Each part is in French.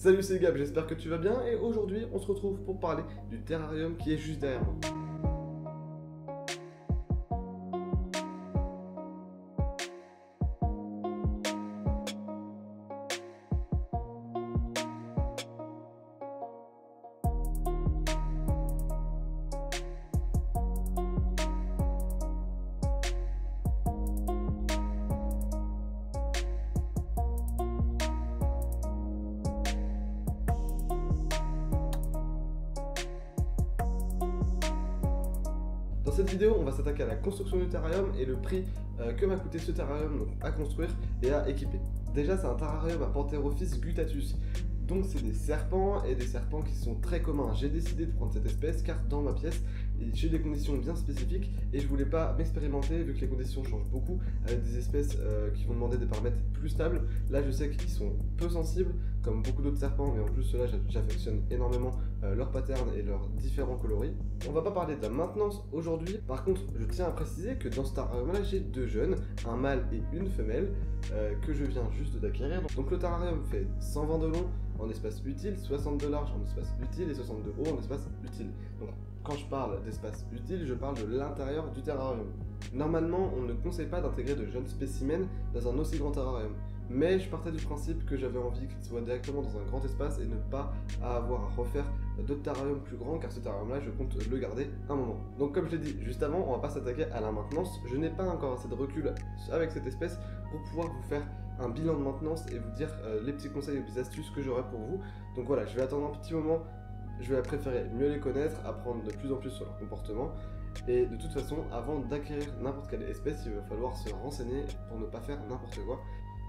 Salut, c'est Gab, j'espère que tu vas bien et aujourd'hui on se retrouve pour parler du terrarium qui est juste derrière moi. Dans cette vidéo, on va s'attaquer à la construction du terrarium et le prix que m'a coûté ce terrarium donc, à construire et à équiper. Déjà, c'est un terrarium à Pantherophis guttatus. Donc c'est des serpents et des serpents qui sont très communs. J'ai décidé de prendre cette espèce car dans ma pièce, j'ai des conditions bien spécifiques et je voulais pas m'expérimenter vu que les conditions changent beaucoup avec des espèces qui vont demander des paramètres plus stables. Là je sais qu'ils sont peu sensibles comme beaucoup d'autres serpents, mais en plus ceux-là j'affectionne énormément leurs patterns et leurs différents coloris. On va pas parler de la maintenance aujourd'hui, par contre je tiens à préciser que dans ce terrarium là j'ai deux jeunes, un mâle et une femelle que je viens juste d'acquérir. Donc le terrarium fait 120 de long en espace utile, 60 de large en espace utile et 60 de haut en espace utile. Donc quand je parle d'espace utile, je parle de l'intérieur du terrarium. Normalement, on ne conseille pas d'intégrer de jeunes spécimens dans un aussi grand terrarium. Mais je partais du principe que j'avais envie qu'ils soient directement dans un grand espace et ne pas avoir à refaire d'autres terrariums plus grands, car ce terrarium là je compte le garder un moment. Donc comme je l'ai dit juste avant, on va pas s'attaquer à la maintenance. Je n'ai pas encore assez de recul avec cette espèce pour pouvoir vous faire un bilan de maintenance et vous dire les petits conseils et les astuces que j'aurai pour vous. Donc voilà, je vais attendre un petit moment, je vais préférer mieux les connaître, apprendre de plus en plus sur leur comportement. Et de toute façon, avant d'acquérir n'importe quelle espèce, il va falloir se renseigner pour ne pas faire n'importe quoi,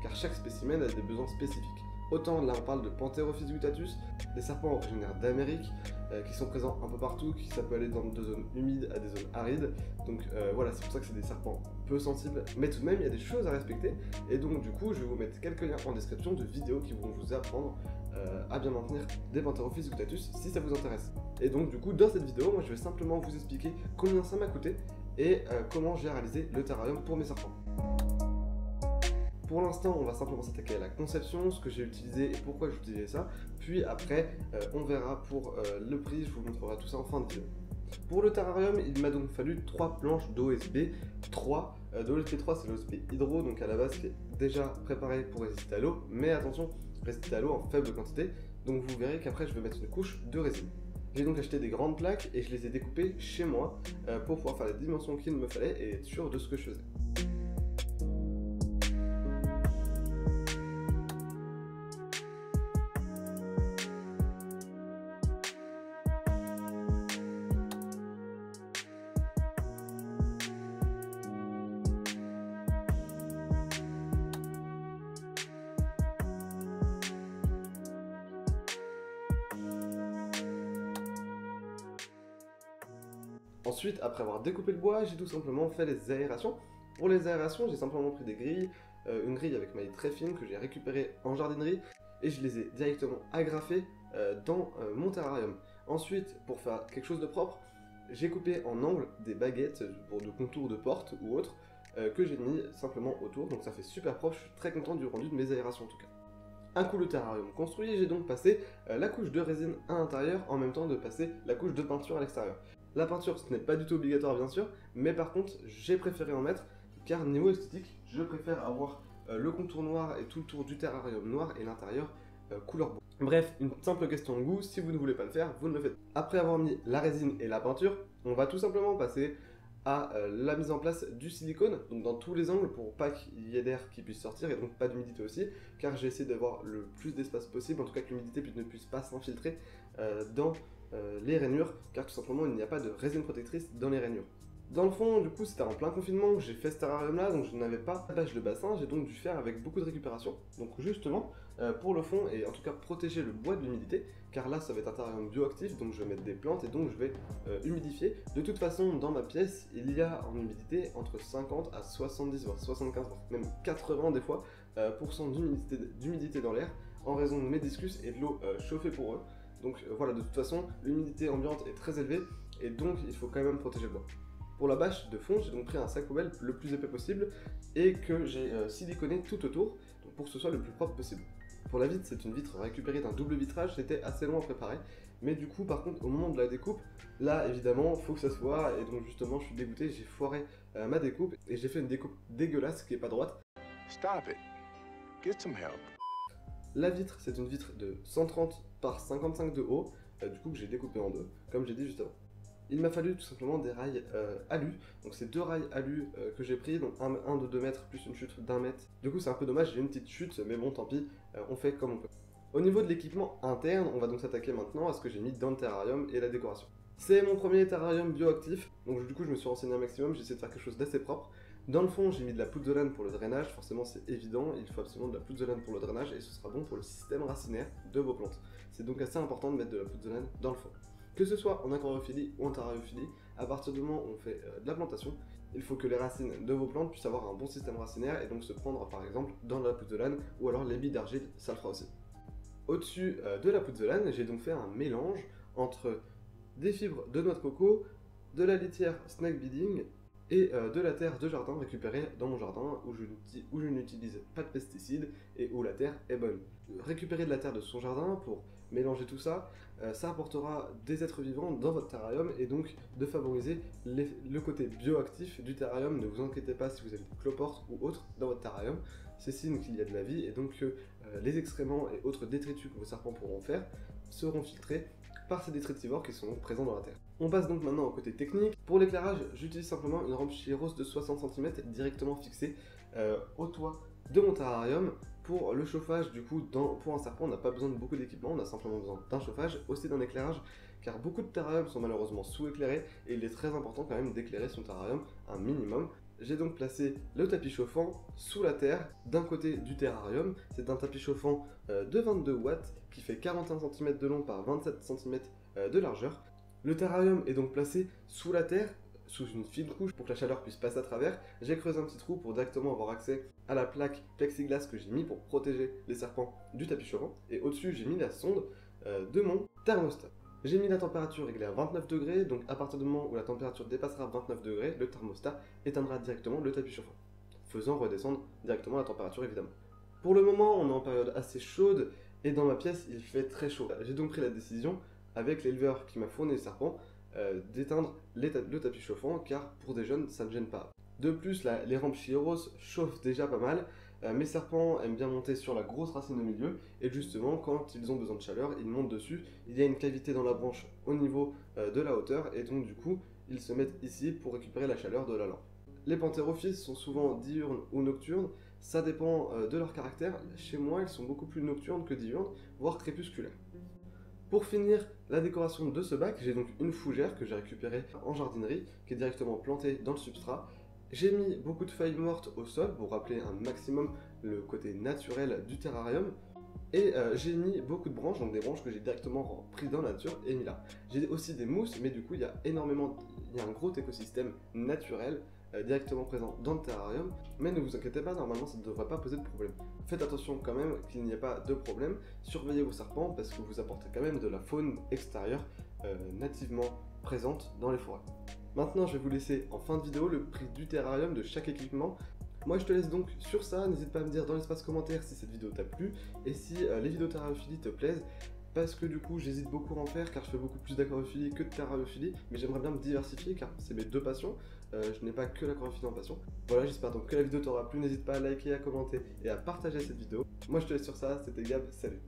car chaque spécimen a des besoins spécifiques. Autant là on parle de Pantherophis guttatus, des serpents originaires d'Amérique, qui sont présents un peu partout, qui ça peut aller dans de zones humides à des zones arides. Donc voilà, c'est pour ça que c'est des serpents peu sensibles, mais tout de même il y a des choses à respecter. Et donc du coup je vais vous mettre quelques liens en description de vidéos qui vont vous apprendre à bien maintenir des Pantherophis guttatus si ça vous intéresse. Et donc du coup dans cette vidéo, moi je vais simplement vous expliquer combien ça m'a coûté et comment j'ai réalisé le terrarium pour mes serpents. Pour l'instant, on va simplement s'attaquer à la conception, ce que j'ai utilisé et pourquoi j'utilisais ça. Puis après, on verra pour le prix, je vous montrerai tout ça en fin de vidéo. Pour le terrarium, il m'a donc fallu 3 planches d'OSB 3. D'OSB 3, c'est l'OSB hydro, donc à la base qui est déjà préparé pour résister à l'eau. Mais attention, résister à l'eau en faible quantité. Donc vous verrez qu'après, je vais mettre une couche de résine. J'ai donc acheté des grandes plaques et je les ai découpées chez moi pour pouvoir faire les dimensions qu'il me fallait et être sûr de ce que je faisais. Ensuite, après avoir découpé le bois, j'ai tout simplement fait les aérations. Pour les aérations, j'ai simplement pris des grilles, une grille avec maille très fine que j'ai récupérée en jardinerie et je les ai directement agrafées dans mon terrarium. Ensuite, pour faire quelque chose de propre, j'ai coupé en angle des baguettes pour de contours de porte ou autre que j'ai mis simplement autour, donc ça fait super propre, je suis très content du rendu de mes aérations en tout cas. Un coup le terrarium construit, j'ai donc passé la couche de résine à l'intérieur en même temps de passer la couche de peinture à l'extérieur. La peinture, ce n'est pas du tout obligatoire bien sûr, mais par contre, j'ai préféré en mettre, car niveau esthétique, je préfère avoir le contour noir et tout le tour du terrarium noir et l'intérieur couleur bois. Bref, une simple question de goût, si vous ne voulez pas le faire, vous ne le faites pas. Après avoir mis la résine et la peinture, on va tout simplement passer à la mise en place du silicone, donc dans tous les angles pour pas qu'il y ait d'air qui puisse sortir et donc pas d'humidité aussi, car j'ai essayé d'avoir le plus d'espace possible, en tout cas que l'humidité ne puisse pas s'infiltrer dans les rainures, car tout simplement il n'y a pas de résine protectrice dans les rainures. Dans le fond, du coup, c'était en plein confinement que j'ai fait ce terrarium là, donc je n'avais pas de bâche de bassin, j'ai donc dû faire avec beaucoup de récupération. Donc justement, pour le fond, et en tout cas protéger le bois de l'humidité, car là ça va être un terrarium bioactif, donc je vais mettre des plantes et donc je vais humidifier. De toute façon, dans ma pièce, il y a en humidité entre 50 à 70, voire 75, voire même 80 des fois, % d'humidité dans l'air, en raison de mes discus et de l'eau chauffée pour eux. Donc voilà, de toute façon, l'humidité ambiante est très élevée, et donc il faut quand même protéger le bois. Pour la bâche de fond, j'ai donc pris un sac poubelle le plus épais possible et que j'ai siliconé tout autour donc pour que ce soit le plus propre possible. Pour la vitre, c'est une vitre récupérée d'un double vitrage, c'était assez long à préparer. Mais du coup, par contre, au moment de la découpe, là, évidemment, faut que ça se voit. Et donc, justement, je suis dégoûté, j'ai foiré ma découpe. Et j'ai fait une découpe dégueulasse qui est pas droite. Stop it. Get some help. La vitre, c'est une vitre de 130 par 55 de haut, du coup que j'ai découpé en deux, comme j'ai dit juste avant. Il m'a fallu tout simplement des rails alu, donc c'est deux rails alu que j'ai pris, donc un de 2 mètres plus une chute d'1 mètre. Du coup c'est un peu dommage, j'ai une petite chute, mais bon tant pis, on fait comme on peut. Au niveau de l'équipement interne, on va donc s'attaquer maintenant à ce que j'ai mis dans le terrarium et la décoration. C'est mon premier terrarium bioactif, donc du coup je me suis renseigné un maximum, j'ai essayé de faire quelque chose d'assez propre. Dans le fond, j'ai mis de la pouzzolane pour le drainage, forcément c'est évident, il faut absolument de la pouzzolane pour le drainage et ce sera bon pour le système racinaire de vos plantes. C'est donc assez important de mettre de la pouzzolane dans le fond. Que ce soit en aquariophilie ou en terrariophilie, à partir du moment où on fait de la plantation, il faut que les racines de vos plantes puissent avoir un bon système racinaire et donc se prendre par exemple dans de la pouzzolane ou alors les billes d'argile, ça le fera aussi. Au-dessus de la pouzzolane, j'ai donc fait un mélange entre des fibres de noix de coco, de la litière snack beading et de la terre de jardin récupérée dans mon jardin où je n'utilise pas de pesticides et où la terre est bonne. Récupérer de la terre de son jardin pour mélanger tout ça, ça apportera des êtres vivants dans votre terrarium et donc de favoriser le côté bioactif du terrarium. Ne vous inquiétez pas si vous avez des cloportes ou autres dans votre terrarium, c'est signe qu'il y a de la vie et donc que les excréments et autres détritus que vos serpents pourront faire seront filtrés par ces détritivores qui sont présents dans la terre. On passe donc maintenant au côté technique. Pour l'éclairage, j'utilise simplement une rampe Chiros de 60 cm directement fixée au toit de mon terrarium. Pour le chauffage, du coup, pour un serpent, on n'a pas besoin de beaucoup d'équipement, on a simplement besoin d'un chauffage, aussi d'un éclairage, car beaucoup de terrariums sont malheureusement sous-éclairés, et il est très important quand même d'éclairer son terrarium un minimum. J'ai donc placé le tapis chauffant sous la terre, d'un côté du terrarium. C'est un tapis chauffant de 22 watts, qui fait 41 cm de long par 27 cm de largeur. Le terrarium est donc placé sous la terre, sous une fine couche pour que la chaleur puisse passer à travers. J'ai creusé un petit trou pour directement avoir accès à la plaque plexiglas que j'ai mis pour protéger les serpents du tapis chauffant. Et au-dessus, j'ai mis la sonde de mon thermostat. J'ai mis la température réglée à 29 degrés, donc à partir du moment où la température dépassera 29 degrés, le thermostat éteindra directement le tapis chauffant, faisant redescendre directement la température évidemment. Pour le moment, on est en période assez chaude et dans ma pièce, il fait très chaud. J'ai donc pris la décision, avec l'éleveur qui m'a fourni les serpents, d'éteindre le tapis chauffant car pour des jeunes ça ne gêne pas. De plus les rampes Chiros chauffent déjà pas mal, mes serpents aiment bien monter sur la grosse racine au milieu et justement quand ils ont besoin de chaleur ils montent dessus, il y a une cavité dans la branche au niveau de la hauteur et donc du coup ils se mettent ici pour récupérer la chaleur de la lampe. Les panthérophytes sont souvent diurnes ou nocturnes, ça dépend de leur caractère. Chez moi ils sont beaucoup plus nocturnes que diurnes, voire crépusculaires. Pour finir la décoration de ce bac, j'ai donc une fougère que j'ai récupérée en jardinerie, qui est directement plantée dans le substrat. J'ai mis beaucoup de feuilles mortes au sol pour rappeler un maximum le côté naturel du terrarium. Et j'ai mis beaucoup de branches, donc des branches que j'ai directement prises dans la nature et mis là. J'ai aussi des mousses, mais du coup il y a un gros écosystème naturel directement présent dans le terrarium, mais ne vous inquiétez pas, normalement ça ne devrait pas poser de problème. Faites attention quand même qu'il n'y ait pas de problème, surveillez vos serpents parce que vous apportez quand même de la faune extérieure nativement présente dans les forêts. Maintenant je vais vous laisser en fin de vidéo le prix du terrarium de chaque équipement. Moi je te laisse donc sur ça, n'hésite pas à me dire dans l'espace commentaire si cette vidéo t'a plu et si les vidéos terrariophilie te plaisent. Parce que du coup j'hésite beaucoup à en faire car je fais beaucoup plus d'aquariophilie que de terrariophilie, mais j'aimerais bien me diversifier car c'est mes deux passions, je n'ai pas que l'aquariophilie en passion. Voilà, j'espère donc que la vidéo t'aura plu, n'hésite pas à liker, à commenter et à partager cette vidéo. Moi je te laisse sur ça, c'était Gab, salut.